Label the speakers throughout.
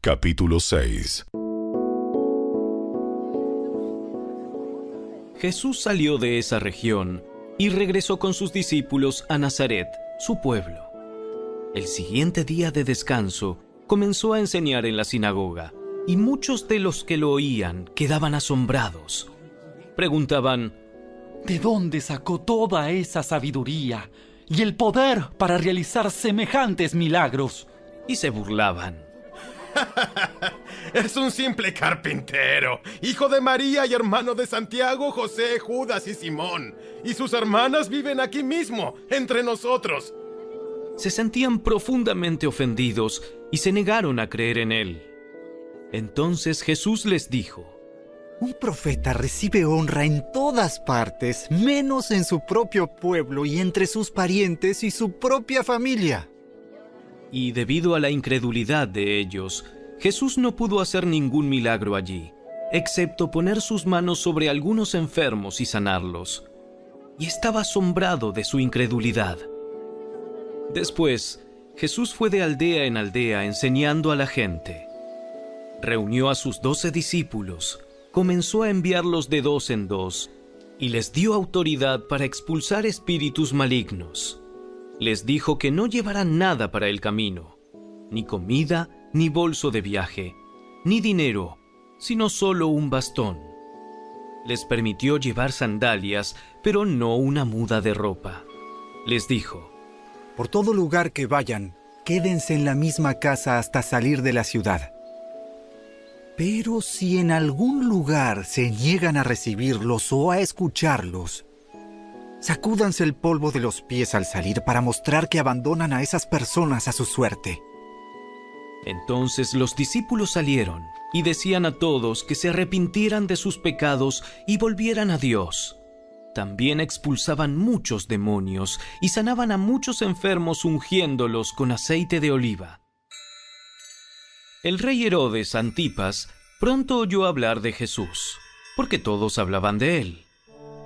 Speaker 1: Capítulo 6.
Speaker 2: Jesús salió de esa región y regresó con sus discípulos a Nazaret, su pueblo. El siguiente día de descanso comenzó a enseñar en la sinagoga, y muchos de los que lo oían quedaban asombrados. Preguntaban:
Speaker 3: ¿de dónde sacó toda esa sabiduría y el poder para realizar semejantes milagros?
Speaker 2: Y se burlaban.
Speaker 4: Es un simple carpintero, hijo de María y hermano de Santiago, José, Judas y Simón. Y sus hermanas viven aquí mismo, entre nosotros.
Speaker 2: Se sentían profundamente ofendidos y se negaron a creer en él. Entonces Jesús les dijo:
Speaker 5: un profeta recibe honra en todas partes, menos en su propio pueblo y entre sus parientes y su propia familia.
Speaker 2: Y debido a la incredulidad de ellos, Jesús no pudo hacer ningún milagro allí, excepto poner sus manos sobre algunos enfermos y sanarlos. Y estaba asombrado de su incredulidad. Después, Jesús fue de aldea en aldea enseñando a la gente. Reunió a sus 12 discípulos, comenzó a enviarlos de 2 en 2, y les dio autoridad para expulsar espíritus malignos. Les dijo que no llevaran nada para el camino, ni comida, ni bolso de viaje, ni dinero, sino solo un bastón. Les permitió llevar sandalias, pero no una muda de ropa. Les dijo:
Speaker 5: por todo lugar que vayan, quédense en la misma casa hasta salir de la ciudad. Pero si en algún lugar se niegan a recibirlos o a escucharlos, sacúdanse el polvo de los pies al salir para mostrar que abandonan a esas personas a su suerte.
Speaker 2: Entonces los discípulos salieron y decían a todos que se arrepintieran de sus pecados y volvieran a Dios. También expulsaban muchos demonios y sanaban a muchos enfermos ungiéndolos con aceite de oliva. El rey Herodes Antipas pronto oyó hablar de Jesús, porque todos hablaban de él.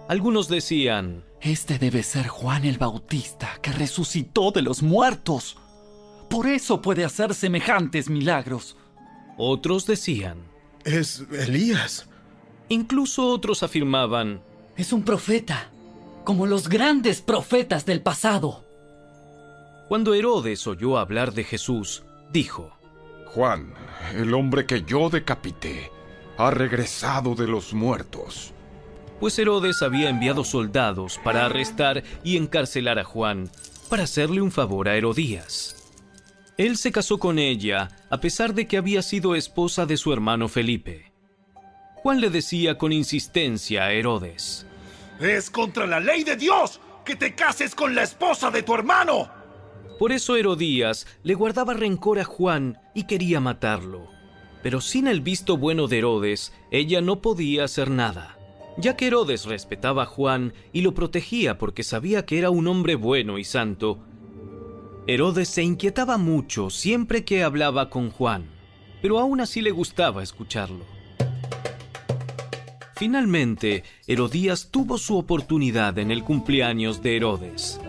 Speaker 2: Algunos decían:
Speaker 3: este debe ser Juan el Bautista, que resucitó de los muertos. Por eso puede hacer semejantes milagros.
Speaker 2: Otros decían:
Speaker 4: es Elías.
Speaker 2: Incluso otros afirmaban:
Speaker 3: es un profeta, como los grandes profetas del pasado.
Speaker 2: Cuando Herodes oyó hablar de Jesús, dijo:
Speaker 6: Juan, el hombre que yo decapité, ha regresado de los muertos.
Speaker 2: Pues Herodes había enviado soldados para arrestar y encarcelar a Juan, para hacerle un favor a Herodías. Él se casó con ella, a pesar de que había sido esposa de su hermano Felipe. Juan le decía con insistencia a Herodes:
Speaker 7: ¡es contra la ley de Dios que te cases con la esposa de tu hermano!
Speaker 2: Por eso Herodías le guardaba rencor a Juan y quería matarlo. Pero sin el visto bueno de Herodes, ella no podía hacer nada, ya que Herodes respetaba a Juan y lo protegía porque sabía que era un hombre bueno y santo. Herodes se inquietaba mucho siempre que hablaba con Juan, pero aún así le gustaba escucharlo. Finalmente, Herodías tuvo su oportunidad en el cumpleaños de Herodes.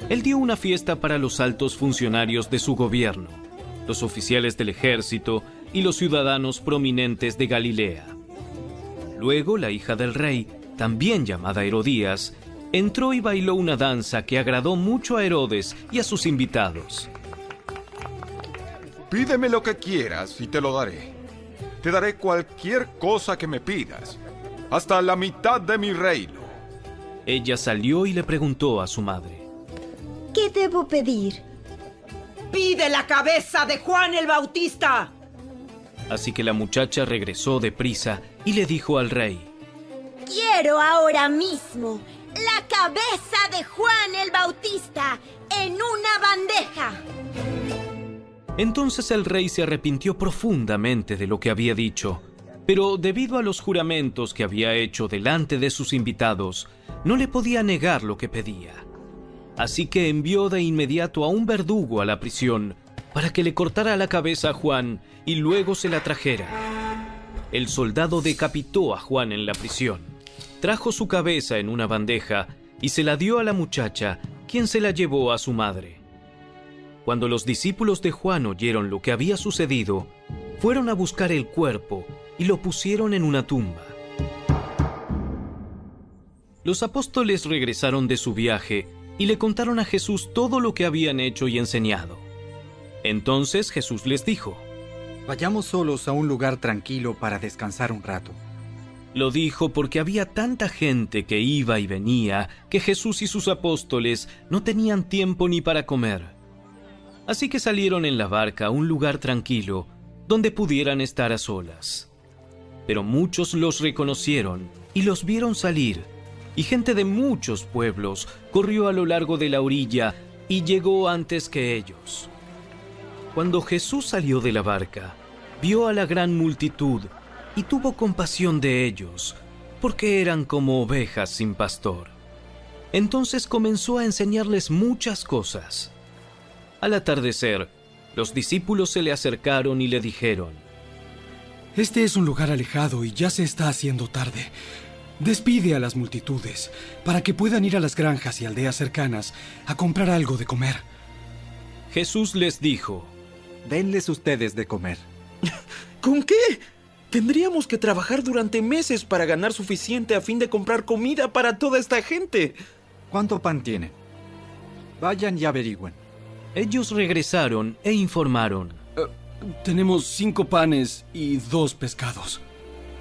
Speaker 2: Él dio una fiesta para los altos funcionarios de su gobierno, los oficiales del ejército y los ciudadanos prominentes de Galilea. Luego, la hija del rey, también llamada Herodías, entró y bailó una danza que agradó mucho a Herodes y a sus invitados.
Speaker 6: Pídeme lo que quieras y te lo daré. Te daré cualquier cosa que me pidas, hasta la mitad de mi reino.
Speaker 2: Ella salió y le preguntó a su madre:
Speaker 8: ¿qué debo pedir?
Speaker 9: ¡Pide la cabeza de Juan el Bautista!
Speaker 2: Así que la muchacha regresó deprisa y le dijo al rey:
Speaker 8: quiero ahora mismo la cabeza de Juan el Bautista en una bandeja.
Speaker 2: Entonces el rey se arrepintió profundamente de lo que había dicho, pero debido a los juramentos que había hecho delante de sus invitados, no le podía negar lo que pedía. Así que envió de inmediato a un verdugo a la prisión para que le cortara la cabeza a Juan y luego se la trajera. El soldado decapitó a Juan en la prisión, trajo su cabeza en una bandeja y se la dio a la muchacha, quien se la llevó a su madre. Cuando los discípulos de Juan oyeron lo que había sucedido, fueron a buscar el cuerpo y lo pusieron en una tumba. Los apóstoles regresaron de su viaje y le contaron a Jesús todo lo que habían hecho y enseñado. Entonces Jesús les dijo:
Speaker 5: Vayamos solos a un lugar tranquilo para descansar un rato.
Speaker 2: Lo dijo porque había tanta gente que iba y venía que Jesús y sus apóstoles no tenían tiempo ni para comer. Así que salieron en la barca a un lugar tranquilo donde pudieran estar a solas. Pero muchos los reconocieron y los vieron salir, y gente de muchos pueblos corrió a lo largo de la orilla y llegó antes que ellos. Cuando Jesús salió de la barca, vio a la gran multitud y tuvo compasión de ellos, porque eran como ovejas sin pastor. Entonces comenzó a enseñarles muchas cosas. Al atardecer, los discípulos se le acercaron y le dijeron:
Speaker 1: Este es un lugar alejado y ya se está haciendo tarde. Despide a las multitudes para que puedan ir a las granjas y aldeas cercanas a comprar algo de comer.
Speaker 2: Jesús les dijo:
Speaker 5: Denles ustedes de comer.
Speaker 10: ¿Con qué? Tendríamos que trabajar durante meses para ganar suficiente a fin de comprar comida para toda esta gente.
Speaker 5: ¿Cuánto pan tienen? Vayan y averigüen.
Speaker 2: Ellos regresaron e informaron:
Speaker 1: Tenemos 5 panes y 2 pescados.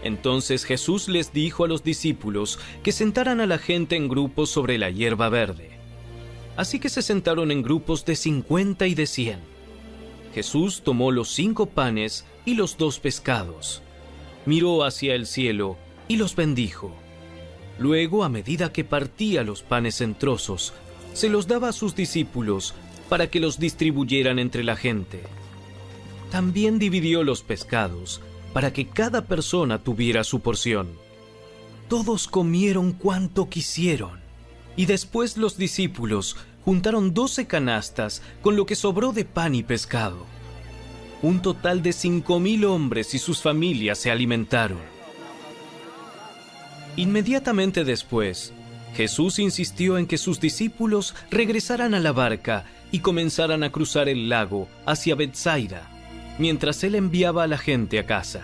Speaker 2: Entonces Jesús les dijo a los discípulos que sentaran a la gente en grupos sobre la hierba verde. Así que se sentaron en grupos de 50 y de 100. Jesús tomó los 5 panes y los 2 pescados, miró hacia el cielo y los bendijo. Luego, a medida que partía los panes en trozos, se los daba a sus discípulos para que los distribuyeran entre la gente. También dividió los pescados para que cada persona tuviera su porción. Todos comieron cuanto quisieron, y después los discípulos juntaron 12 canastas con lo que sobró de pan y pescado. Un total de 5,000 hombres y sus familias se alimentaron. Inmediatamente después, Jesús insistió en que sus discípulos regresaran a la barca y comenzaran a cruzar el lago hacia Betsaida, mientras él enviaba a la gente a casa.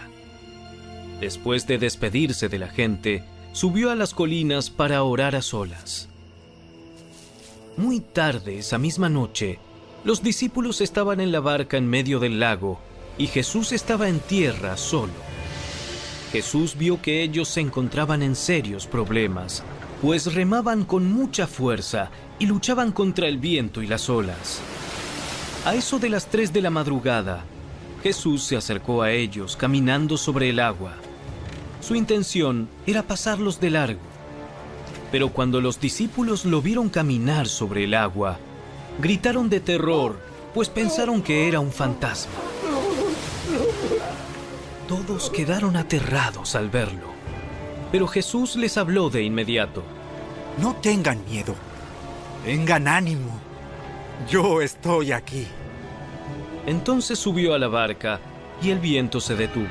Speaker 2: Después de despedirse de la gente, subió a las colinas para orar a solas. Muy tarde esa misma noche, los discípulos estaban en la barca en medio del lago y Jesús estaba en tierra solo. Jesús vio que ellos se encontraban en serios problemas, pues remaban con mucha fuerza y luchaban contra el viento y las olas. A eso de las 3 de la madrugada, Jesús se acercó a ellos caminando sobre el agua. Su intención era pasarlos de largo. Pero cuando los discípulos lo vieron caminar sobre el agua, gritaron de terror, pues pensaron que era un fantasma. Todos quedaron aterrados al verlo, pero Jesús les habló de inmediato.
Speaker 5: No tengan miedo. Tengan ánimo. Yo estoy aquí.
Speaker 2: Entonces subió a la barca y el viento se detuvo.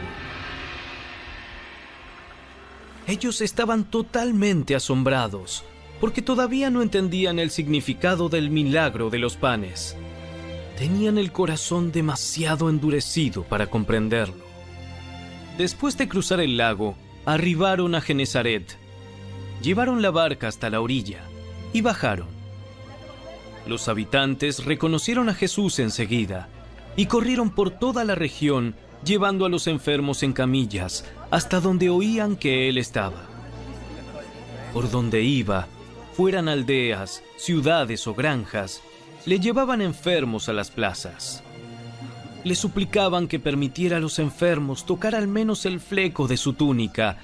Speaker 2: Ellos estaban totalmente asombrados, porque todavía no entendían el significado del milagro de los panes. Tenían el corazón demasiado endurecido para comprenderlo. Después de cruzar el lago, arribaron a Genesaret. Llevaron la barca hasta la orilla y bajaron. Los habitantes reconocieron a Jesús enseguida y corrieron por toda la región llevando a los enfermos en camillas hasta donde oían que él estaba. Por donde iba, fueran aldeas, ciudades o granjas, le llevaban enfermos a las plazas. Le suplicaban que permitiera a los enfermos tocar al menos el fleco de su túnica,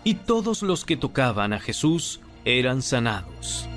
Speaker 2: y todos los que tocaban a Jesús eran sanados.